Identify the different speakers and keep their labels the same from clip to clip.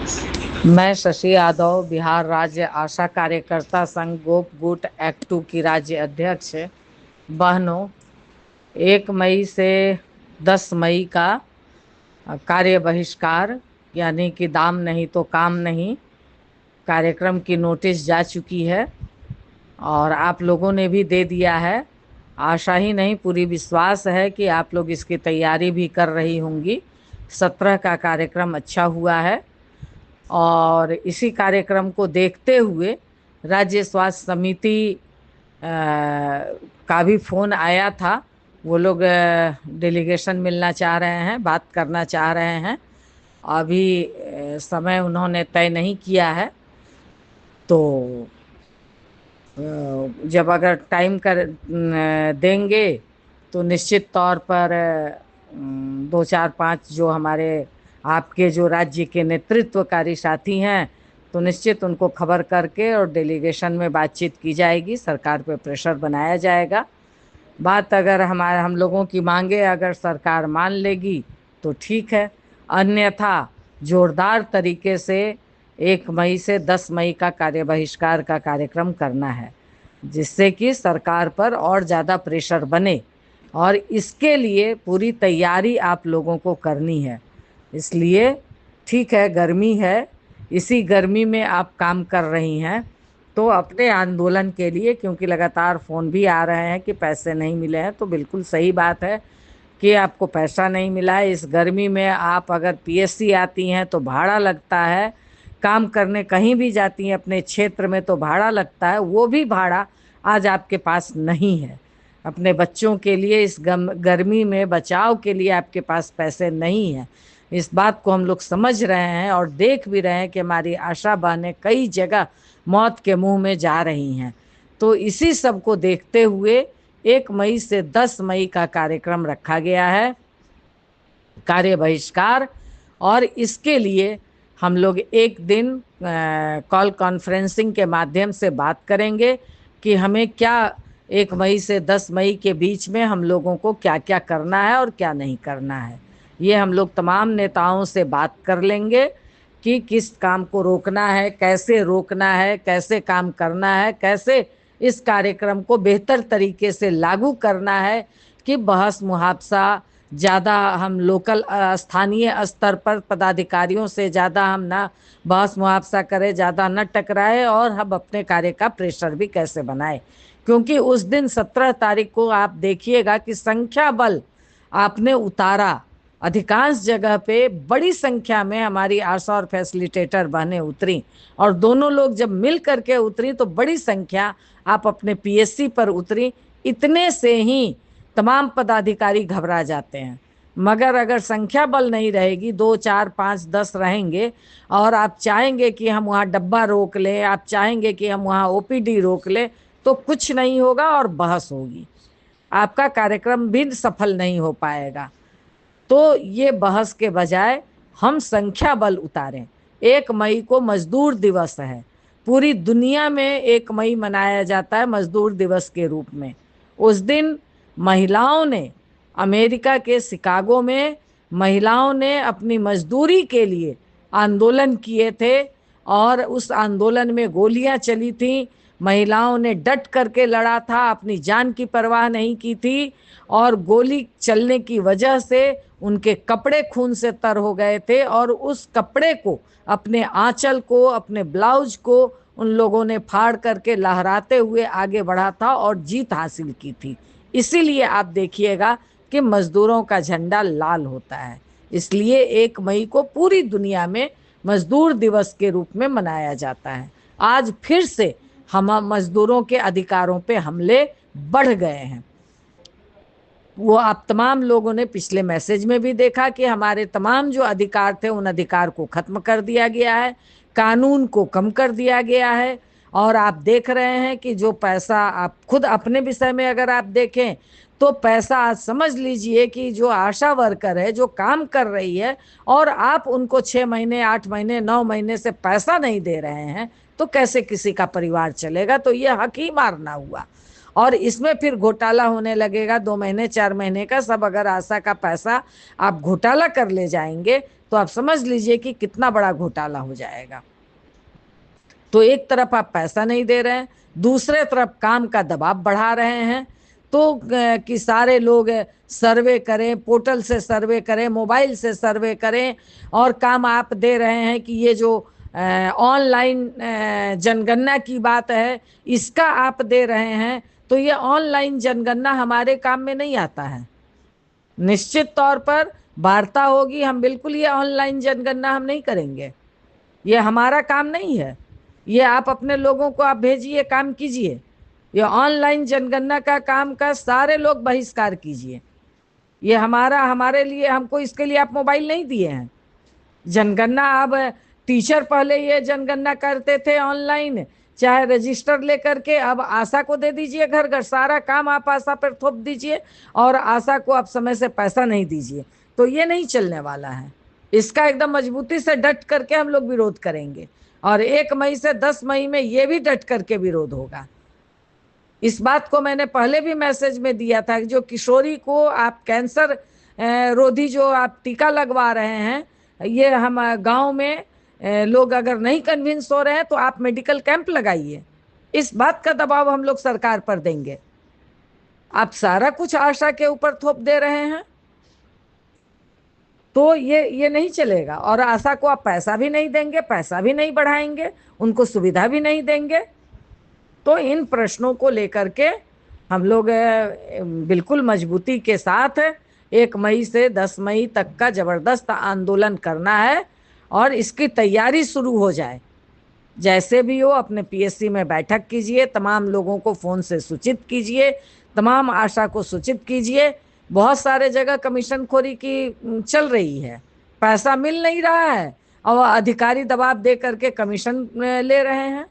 Speaker 1: मैं शशि यादव बिहार राज्य आशा कार्यकर्ता संघ गोप गुट एक्ट 2 की राज्य अध्यक्ष। बहनों, 1 मई से 10 मई का कार्य बहिष्कार यानी कि दाम नहीं तो काम नहीं कार्यक्रम की नोटिस जा चुकी है और आप लोगों ने भी दे दिया है। आशा ही नहीं, पूरी विश्वास है कि आप लोग इसकी तैयारी भी कर रही होंगी। 17 का कार्यक्रम अच्छा हुआ है और इसी कार्यक्रम को देखते हुए राज्य स्वास्थ्य समिति का भी फोन आया था। वो लोग डेलीगेशन मिलना चाह रहे हैं, बात करना चाह रहे हैं। अभी समय उन्होंने तय नहीं किया है, तो जब अगर टाइम कर देंगे तो निश्चित तौर पर 2 4 5 जो हमारे आपके जो राज्य के नेतृत्वकारी साथी हैं, तो निश्चित उनको खबर करके और डेलीगेशन में बातचीत की जाएगी, सरकार पे प्रेशर बनाया जाएगा। बात अगर हम लोगों की मांगे अगर सरकार मान लेगी तो ठीक है, अन्यथा जोरदार तरीके से 1 मई से 10 मई का कार्य बहिष्कार का कार्यक्रम करना है, जिससे कि सरकार पर और ज़्यादा प्रेशर बने। और इसके लिए पूरी तैयारी आप लोगों को करनी है। इसलिए ठीक है, गर्मी है, इसी गर्मी में आप काम कर रही हैं, तो अपने आंदोलन के लिए, क्योंकि लगातार फ़ोन भी आ रहे हैं कि पैसे नहीं मिले हैं, तो बिल्कुल सही बात है कि आपको पैसा नहीं मिला है। इस गर्मी में आप अगर पीएससी आती हैं तो भाड़ा लगता है, काम करने कहीं भी जाती हैं अपने क्षेत्र में तो भाड़ा लगता है, वो भी भाड़ा आज आपके पास नहीं है। अपने बच्चों के लिए इस गर्मी में बचाव के लिए आपके पास पैसे नहीं हैं। इस बात को हम लोग समझ रहे हैं और देख भी रहे हैं कि हमारी आशा बहनें कई जगह मौत के मुंह में जा रही हैं। तो इसी सब को देखते हुए 1 मई से 10 मई का कार्यक्रम रखा गया है, कार्य बहिष्कार। और इसके लिए हम लोग एक दिन कॉल कॉन्फ्रेंसिंग के माध्यम से बात करेंगे कि हमें क्या 1 मई से 10 मई के बीच में हम लोगों को क्या क्या करना है और क्या नहीं करना है। ये हम लोग तमाम नेताओं से बात कर लेंगे कि किस काम को रोकना है, कैसे रोकना है, कैसे काम करना है, कैसे इस कार्यक्रम को बेहतर तरीके से लागू करना है कि बहस मुहावसा ज़्यादा हम लोकल स्थानीय स्तर पर पदाधिकारियों से ज़्यादा हम ना बहस मुहावसा करें, ज़्यादा न टकराए और हम अपने कार्य का प्रेशर भी कैसे बनाए। क्योंकि उस दिन 17 तारीख को आप देखिएगा कि संख्या बल आपने उतारा, अधिकांश जगह पे बड़ी संख्या में हमारी आशा और फैसिलिटेटर बहनें उतरी और दोनों लोग जब मिल करके उतरी तो बड़ी संख्या आप अपने पीएससी पर उतरी। इतने से ही तमाम पदाधिकारी घबरा जाते हैं, मगर अगर संख्या बल नहीं रहेगी, 2 4 5 10 रहेंगे और आप चाहेंगे कि हम वहाँ डब्बा रोक लें, आप चाहेंगे कि हम वहाँ ओपीडी रोक लें, तो कुछ नहीं होगा और बहस होगी, आपका कार्यक्रम भी सफल नहीं हो पाएगा। तो ये बहस के बजाय हम संख्या बल उतारें। 1 मई को मजदूर दिवस है, पूरी दुनिया में 1 मई मनाया जाता है मजदूर दिवस के रूप में। उस दिन महिलाओं ने, अमेरिका के शिकागो में महिलाओं ने अपनी मजदूरी के लिए आंदोलन किए थे और उस आंदोलन में गोलियां चली थी। महिलाओं ने डट करके लड़ा था, अपनी जान की परवाह नहीं की थी और गोली चलने की वजह से उनके कपड़े खून से तर हो गए थे और उस कपड़े को, अपने आंचल को, अपने ब्लाउज को उन लोगों ने फाड़ करके लहराते हुए आगे बढ़ा था और जीत हासिल की थी। इसीलिए आप देखिएगा कि मजदूरों का झंडा लाल होता है। इसलिए 1 मई को पूरी दुनिया में मजदूर दिवस के रूप में मनाया जाता है। आज फिर से हम मजदूरों के अधिकारों पे हमले बढ़ गए हैं। वो आप तमाम लोगों ने पिछले मैसेज में भी देखा कि हमारे तमाम जो अधिकार थे उन अधिकार को खत्म कर दिया गया है, कानून को कम कर दिया गया है। और आप देख रहे हैं कि जो पैसा, आप खुद अपने विषय में अगर आप देखें तो पैसा, आज समझ लीजिए कि जो आशा वर्कर है जो काम कर रही है और आप उनको 6 महीने 8 महीने 9 महीने से पैसा नहीं दे रहे हैं, तो कैसे किसी का परिवार चलेगा। तो ये हक ही मारना हुआ और इसमें फिर घोटाला होने लगेगा 2 महीने 4 महीने का सब। अगर आशा का पैसा आप घोटाला कर ले जाएंगे तो आप समझ लीजिए कि कितना बड़ा घोटाला हो जाएगा। तो एक तरफ आप पैसा नहीं दे रहे हैं, दूसरे तरफ काम का दबाव बढ़ा रहे हैं। तो कि सारे लोग सर्वे करें, पोर्टल से सर्वे करें, मोबाइल से सर्वे करें, और काम आप दे रहे हैं कि ये जो ऑनलाइन जनगणना की बात है इसका आप दे रहे हैं। तो ये ऑनलाइन जनगणना हमारे काम में नहीं आता है। निश्चित तौर पर वार्ता होगी, हम बिल्कुल ये ऑनलाइन जनगणना हम नहीं करेंगे, ये हमारा काम नहीं है। ये आप अपने लोगों को आप भेजिए, काम कीजिए। ये ऑनलाइन जनगणना का काम का सारे लोग बहिष्कार कीजिए। ये हमारे लिए, हमको इसके लिए आप मोबाइल नहीं दिए हैं। जनगणना अब टीचर पहले ये जनगणना करते थे ऑनलाइन, चाहे रजिस्टर लेकर के, अब आशा को दे दीजिए घर घर, सारा काम आप आशा पर थोप दीजिए और आशा को आप समय से पैसा नहीं दीजिए। तो ये नहीं चलने वाला है। इसका एकदम मजबूती से डट करके हम लोग विरोध करेंगे, और 1 मई से 10 मई में ये भी डट करके विरोध होगा। इस बात को मैंने पहले भी मैसेज में दिया था कि जो किशोरी को आप कैंसर रोधी जो आप टीका लगवा रहे हैं, ये हम गांव में लोग अगर नहीं कन्विंस हो रहे हैं तो आप मेडिकल कैंप लगाइए। इस बात का दबाव हम लोग सरकार पर देंगे। आप सारा कुछ आशा के ऊपर थोप दे रहे हैं, तो ये नहीं चलेगा। और आशा को आप पैसा भी नहीं देंगे, पैसा भी नहीं बढ़ाएंगे, उनको सुविधा भी नहीं देंगे। तो इन प्रश्नों को लेकर के हम लोग बिल्कुल मजबूती के साथ 1 मई से 10 मई तक का जबरदस्त आंदोलन करना है, और इसकी तैयारी शुरू हो जाए। जैसे भी हो अपने पीएससी में बैठक कीजिए, तमाम लोगों को फ़ोन से सूचित कीजिए, तमाम आशा को सूचित कीजिए। बहुत सारे जगह कमीशन खोरी की चल रही है, पैसा मिल नहीं रहा है और अधिकारी दबाव दे करके कमीशन ले रहे हैं।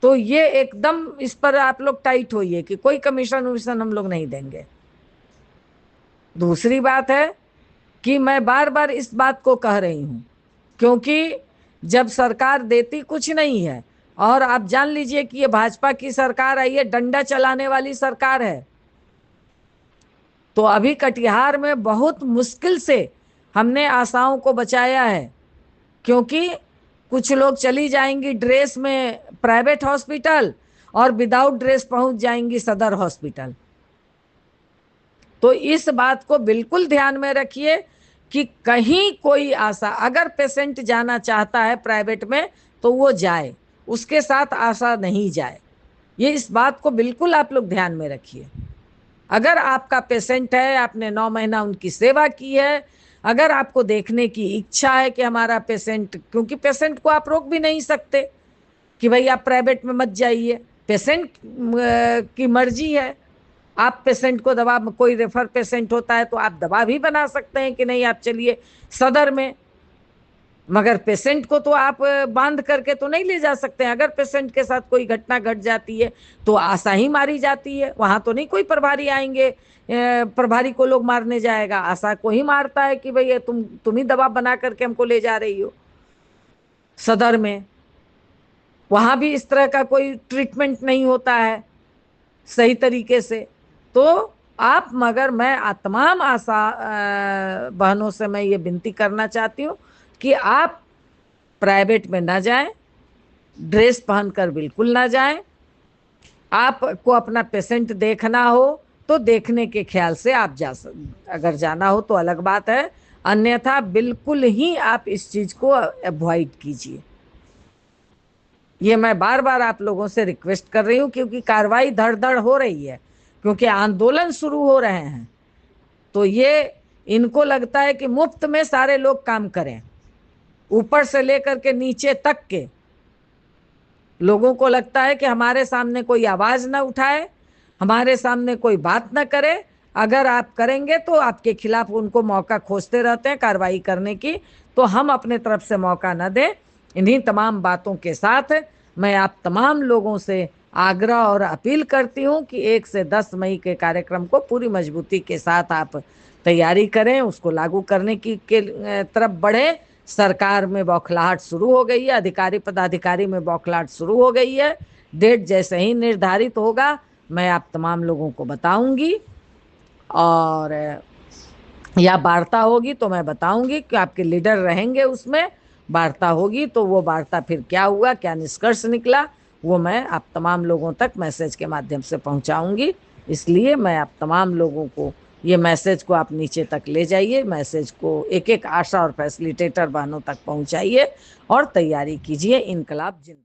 Speaker 1: तो ये एकदम इस पर आप लोग टाइट होइए कि कोई कमीशन वमीशन हम लोग नहीं देंगे। दूसरी बात है कि मैं बार बार इस बात को कह रही हूँ, क्योंकि जब सरकार देती कुछ नहीं है, और आप जान लीजिए कि ये भाजपा की सरकार है, ये डंडा चलाने वाली सरकार है। तो अभी कटिहार में बहुत मुश्किल से हमने आशाओं को बचाया है, क्योंकि कुछ लोग चली जाएंगी ड्रेस में प्राइवेट हॉस्पिटल और विदाउट ड्रेस पहुंच जाएंगी सदर हॉस्पिटल। तो इस बात को बिल्कुल ध्यान में रखिए कि कहीं कोई आशा, अगर पेशेंट जाना चाहता है प्राइवेट में तो वो जाए, उसके साथ आशा नहीं जाए। ये इस बात को बिल्कुल आप लोग ध्यान में रखिए। अगर आपका पेशेंट है, आपने 9 महीना उनकी सेवा की है, अगर आपको देखने की इच्छा है कि हमारा पेशेंट, क्योंकि पेशेंट को आप रोक भी नहीं सकते कि भाई आप प्राइवेट में मत जाइए, पेशेंट की मर्जी है। आप पेशेंट को दवा, कोई रेफर पेशेंट होता है तो आप दवा भी बना सकते हैं कि नहीं आप चलिए सदर में, मगर पेशेंट को तो आप बांध करके तो नहीं ले जा सकते हैं। अगर पेशेंट के साथ कोई घटना घट जाती है तो आशा ही मारी जाती है, वहां तो नहीं कोई प्रभारी आएंगे, प्रभारी को लोग मारने जाएगा, आशा को ही मारता है कि भाई तुम ही दवा बना करके हमको ले जा रही हो सदर में। वहां भी इस तरह का कोई ट्रीटमेंट नहीं होता है सही तरीके से। तो आप, मगर मैं तमाम आशा बहनों से मैं ये विनती करना चाहती हूँ कि आप प्राइवेट में ना जाएं, ड्रेस पहनकर बिल्कुल ना जाएं। आपको अपना पेशेंट देखना हो तो देखने के ख्याल से आप अगर जाना हो तो अलग बात है, अन्यथा बिल्कुल ही आप इस चीज को अवॉइड कीजिए। ये मैं बार बार आप लोगों से रिक्वेस्ट कर रही हूँ, क्योंकि कार्रवाई धड़ धड़ हो रही है, क्योंकि आंदोलन शुरू हो रहे हैं। तो ये इनको लगता है कि मुफ्त में सारे लोग काम करें, ऊपर से लेकर के नीचे तक के लोगों को लगता है कि हमारे सामने कोई आवाज ना उठाए, हमारे सामने कोई बात ना करे। अगर आप करेंगे तो आपके खिलाफ उनको मौका खोजते रहते हैं कार्रवाई करने की, तो हम अपने तरफ से मौका न दें। इन्हीं तमाम बातों के साथ मैं आप तमाम लोगों से आग्रह और अपील करती हूँ कि 1 से 10 मई के कार्यक्रम को पूरी मजबूती के साथ आप तैयारी करें, उसको लागू करने की तरफ बढ़े। सरकार में बौखलाहट शुरू हो गई है, अधिकारी पदाधिकारी में बौखलाहट शुरू हो गई है। डेट जैसे ही निर्धारित होगा मैं आप तमाम लोगों को बताऊंगी, और या वार्ता होगी तो मैं बताऊंगी कि आपके लीडर रहेंगे उसमें, वार्ता होगी तो वो वार्ता फिर क्या हुआ, क्या निष्कर्ष निकला, वो मैं आप तमाम लोगों तक मैसेज के माध्यम से पहुंचाऊंगी। इसलिए मैं आप तमाम लोगों को ये मैसेज को आप नीचे तक ले जाइए, मैसेज को एक एक आशा और फैसिलिटेटर बहनों तक पहुंचाइए और तैयारी कीजिए। इनकलाब जिंदाबाद।